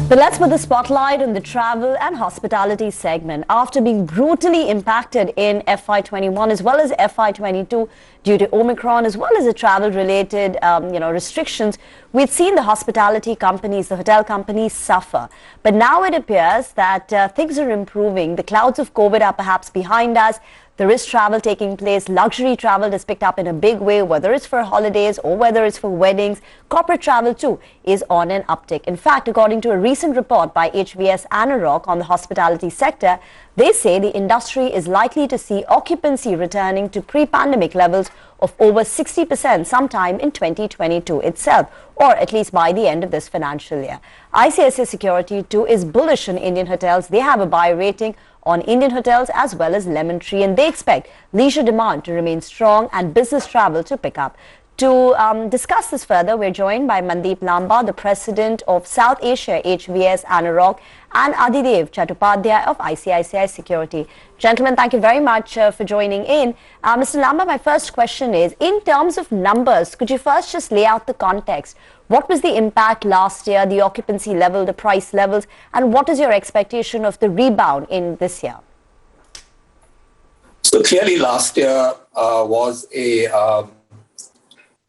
But let's put the spotlight on the travel and hospitality segment. After being brutally impacted in FY21 as well as FY22 due to Omicron as well as the travel-related restrictions, we'd seen the hospitality companies, the hotel companies suffer. But now it appears that things are improving. The clouds of COVID are perhaps behind us. There is travel taking place. Luxury travel has picked up in a big way, whether it's for holidays or whether it's for weddings. Corporate travel too is on an uptick. In fact, according to a recent report by HVS Anurag on the hospitality sector, they say the industry is likely to see occupancy returning to pre-pandemic levels of over 60% sometime in 2022 itself, or at least by the end of this financial year. ICICI Security too is bullish on Indian hotels. They have a buy rating on Indian hotels as well as Lemon Tree, and they expect leisure demand to remain strong and business travel to pick up. To discuss this further, we're joined by Mandeep Lamba, the president of South Asia HVS Anurag, and Adhidev Chattopadhyay of ICICI Security. Gentlemen, thank you very much for joining in. Mr. Lamba, my first question is, in terms of numbers, could you first just lay out the context? What was the impact last year, the occupancy level, the price levels, and what is your expectation of the rebound in this year? So clearly last year was a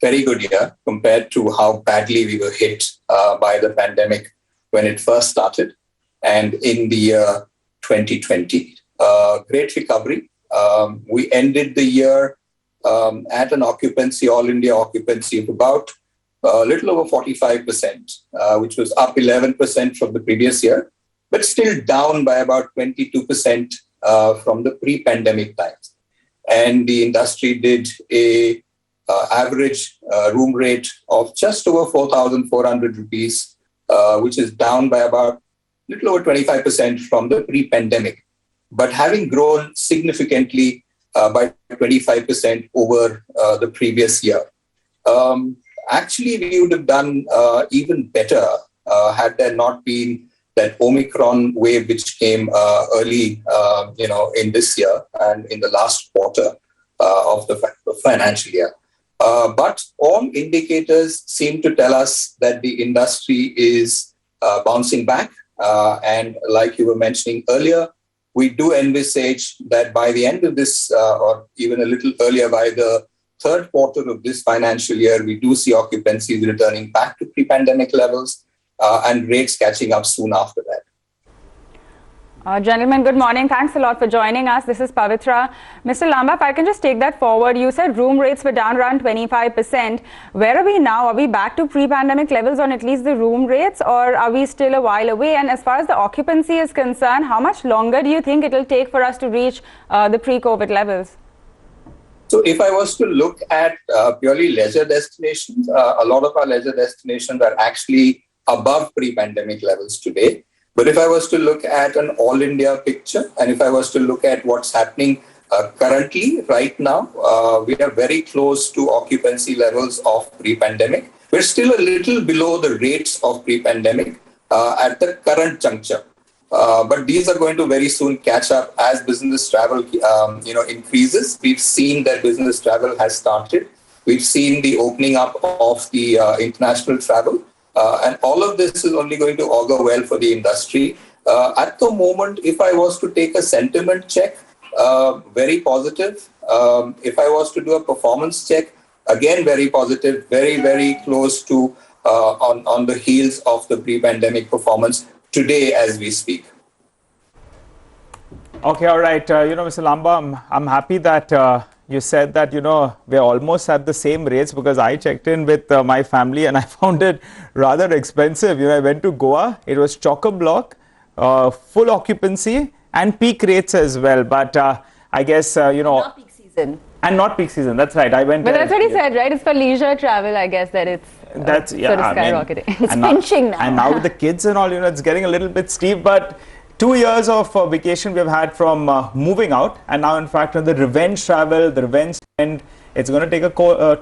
very good year compared to how badly we were hit by the pandemic when it first started. And in the year 2020, great recovery. We ended the year at an occupancy, all India occupancy of about a little over 45%, which was up 11% from the previous year, but still down by about 22% from the pre-pandemic times. And the industry did a average room rate of just over 4,400 rupees, which is down by about a little over 25% from the pre-pandemic, but having grown significantly by 25% over the previous year. Actually, we would have done even better had there not been that Omicron wave which came early, in this year and in the last quarter of the financial year. But all indicators seem to tell us that the industry is bouncing back. And like you were mentioning earlier, we do envisage that by the end of this, or even a little earlier, by the third quarter of this financial year, we do see occupancies returning back to pre-pandemic levels and rates catching up soon after that. Gentlemen, good morning. Thanks a lot for joining us. This is Pavitra. Mr. Lamba, if I can just take that forward, you said room rates were down around 25%. Where are we now? Are we back to pre-pandemic levels on at least the room rates, or are we still a while away? And as far as the occupancy is concerned, how much longer do you think it will take for us to reach the pre-COVID levels? So if I was to look at purely leisure destinations, a lot of our leisure destinations are actually above pre-pandemic levels today. But if I was to look at an all-India picture, and if I was to look at what's happening currently, right now, we are very close to occupancy levels of pre-pandemic. We're still a little below the rates of pre-pandemic at the current juncture. But these are going to very soon catch up as business travel, increases. We've seen that business travel has started. We've seen the opening up of the international travel. And all of this is only going to augur well for the industry. At the moment, if I was to take a sentiment check, very positive. If I was to do a performance check, again, very positive, very, very close to on the heels of the pre-pandemic performance today as we speak. Okay, all right. Mr. Lamba, I'm happy that you said that, we're almost at the same rates, because I checked in with my family and I found it rather expensive. I went to Goa. It was chock-a-block, full occupancy and peak rates as well. But I guess, Not peak season. And not peak season. That's right. I went. But that's what he said, right? It's for leisure travel, I guess, that it's sort of skyrocketing. It's pinching now. And now with the kids and all, it's getting a little bit steep. But 2 years of vacation we've had from moving out, and now in fact on the revenge travel, the revenge spend, it's going to take a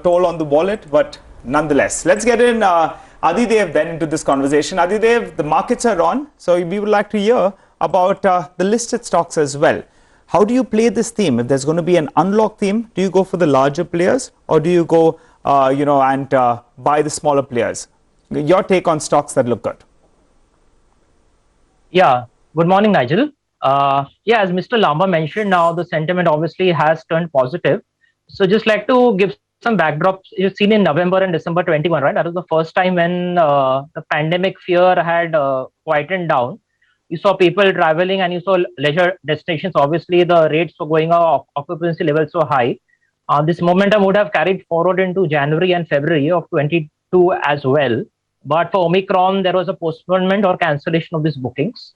toll on the wallet, but nonetheless. Let's get in Adhidev then into this conversation. Adhidev, the markets are on, so we would like to hear about the listed stocks as well. How do you play this theme? If there's going to be an unlock theme, do you go for the larger players, or do you go and buy the smaller players? Your take on stocks that look good. Yeah, good morning, Nigel. Yeah, as Mr. Lamba mentioned, now the sentiment obviously has turned positive. So, just like to give some backdrops. You've seen in November and December 21, right? That was the first time when the pandemic fear had quietened down. You saw people traveling and you saw leisure destinations. Obviously, the rates were going up, occupancy levels were high. This momentum would have carried forward into January and February of 22 as well. But for Omicron, there was a postponement or cancellation of these bookings.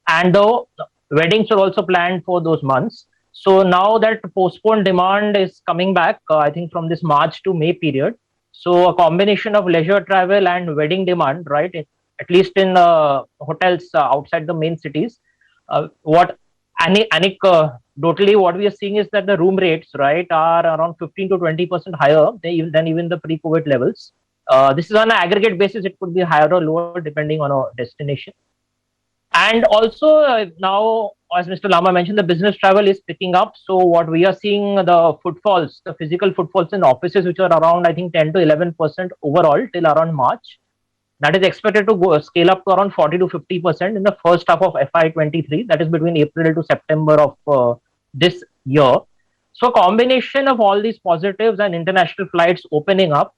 And the weddings were also planned for those months. So now that postponed demand is coming back, I think from this March to May period. So a combination of leisure travel and wedding demand, right? At least in hotels outside the main cities. What anecdotally what we are seeing is that the room rates, right, are around 15 to 20% higher than even the pre-COVID levels. This is on an aggregate basis. It could be higher or lower depending on a destination. And also now, as Mr. Lama mentioned, the business travel is picking up. So what we are seeing, the footfalls, the physical footfalls in offices, which are around, I think, 10 to 11% overall till around March. That is expected to go scale up to around 40 to 50% in the first half of FY23. That is between April to September of this year. So combination of all these positives and international flights opening up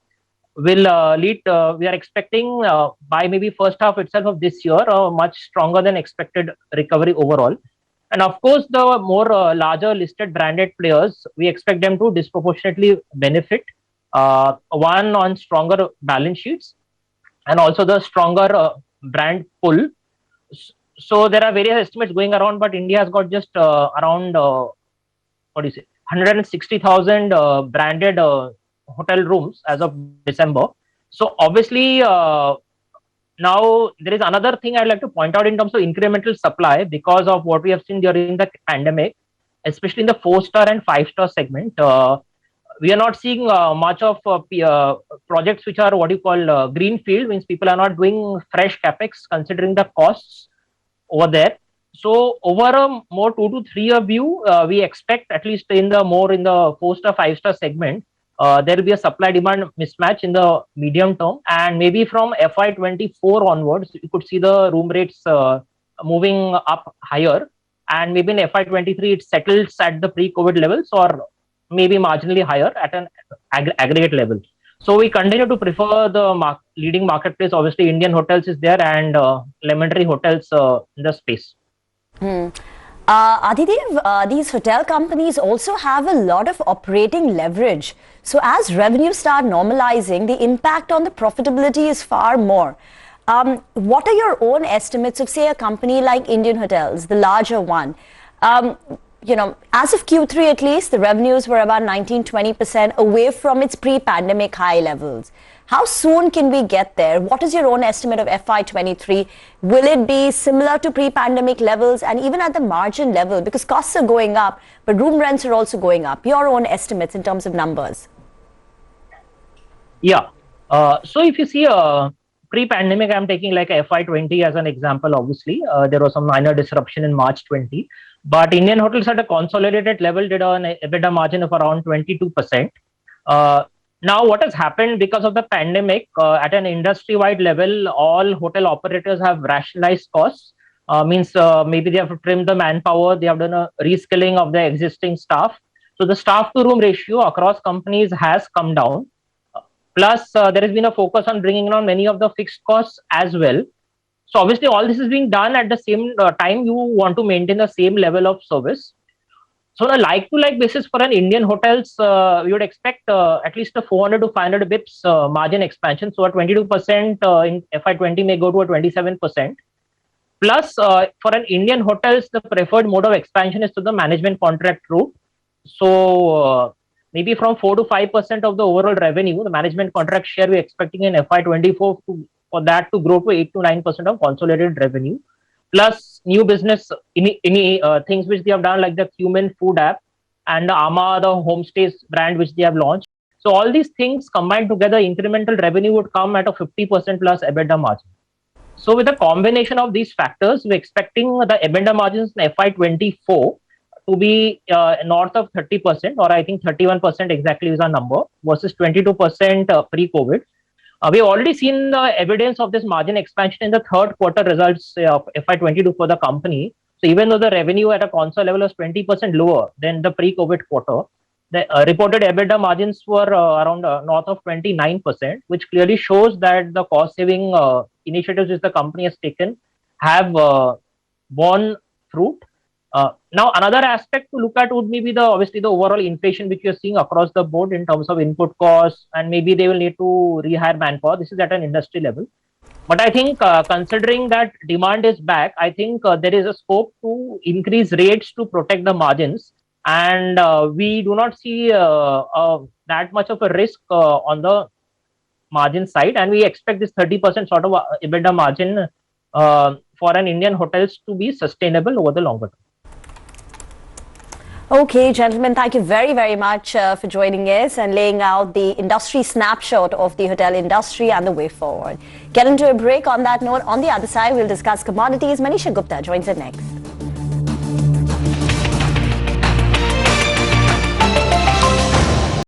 will lead, we are expecting by maybe first half itself of this year, a much stronger than expected recovery overall. And of course, the more larger listed branded players, we expect them to disproportionately benefit. One, on stronger balance sheets, and also the stronger brand pull. So there are various estimates going around, but India has got just around, what do you say, 160,000 branded hotel rooms as of December. So obviously, now there is another thing I'd like to point out in terms of incremental supply because of what we have seen during the pandemic, especially in the 4-star and 5-star segment. We are not seeing much of projects which are what you call greenfield, means people are not doing fresh capex considering the costs over there. So over a more 2 to 3 year view, we expect at least in the 4-star, 5-star segment, there will be a supply demand mismatch in the medium term, and maybe from FY24 onwards, you could see the room rates moving up higher, and maybe in FY23 it settles at the pre-COVID levels or maybe marginally higher at an aggregate level. So we continue to prefer the leading marketplace. Obviously, Indian Hotels is there and Lemon Tree Hotels in the space. Adhidev, these hotel companies also have a lot of operating leverage. So as revenues start normalizing, the impact on the profitability is far more. What are your own estimates of, say, a company like Indian Hotels, the larger one? As of Q3 at least, the revenues were about 19-20% away from its pre-pandemic high levels. How soon can we get there? What is your own estimate of FY23? Will it be similar to pre-pandemic levels and even at the margin level? Because costs are going up, but room rents are also going up. Your own estimates in terms of numbers. Yeah. So if you see pre-pandemic, I'm taking like FY20 as an example. Obviously, there was some minor disruption in March 20. But Indian Hotels at a consolidated level did an EBITDA margin of around 22%. Now, what has happened because of the pandemic at an industry-wide level, all hotel operators have rationalized costs. Means maybe they have to trim the manpower, they have done a reskilling of the existing staff. So the staff-to-room ratio across companies has come down. Plus, there has been a focus on bringing down many of the fixed costs as well. So obviously, all this is being done at the same time you want to maintain the same level of service. So on a like-to-like basis for an Indian hotels, we would expect at least a 400 to 500 bips margin expansion. So a 22% in FY20 may go to a 27%. Plus, for an Indian hotels, the preferred mode of expansion is to the management contract route. So maybe from 4 to 5% of the overall revenue, the management contract share we're expecting in FY24 for that to grow to 8 to 9% of consolidated revenue. Plus new business things which they have done, like the Cumin food app and the Ama, the homestays brand which they have launched. So all these things combined together, incremental revenue would come at a 50% plus EBITDA margin. So with a combination of these factors, we're expecting the EBITDA margins in FY24 to be north of 30%, or I think 31% exactly is our number, versus 22% pre-COVID. We have already seen the evidence of this margin expansion in the third quarter results of FY22 for the company. So even though the revenue at a consolidated level was 20% lower than the pre-COVID quarter, the reported EBITDA margins were around north of 29%, which clearly shows that the cost-saving initiatives which the company has taken have borne fruit. Now, another aspect to look at would maybe obviously the overall inflation which you're seeing across the board in terms of input costs, and maybe they will need to rehire manpower. This is at an industry level. But I think considering that demand is back, I think there is a scope to increase rates to protect the margins. And we do not see that much of a risk on the margin side. And we expect this 30% sort of EBITDA margin for an Indian hotels to be sustainable over the longer term. Okay, gentlemen, thank you very, very much for joining us and laying out the industry snapshot of the hotel industry and the way forward. Get into a break on that note. On the other side, we'll discuss commodities. Manisha Gupta joins us next.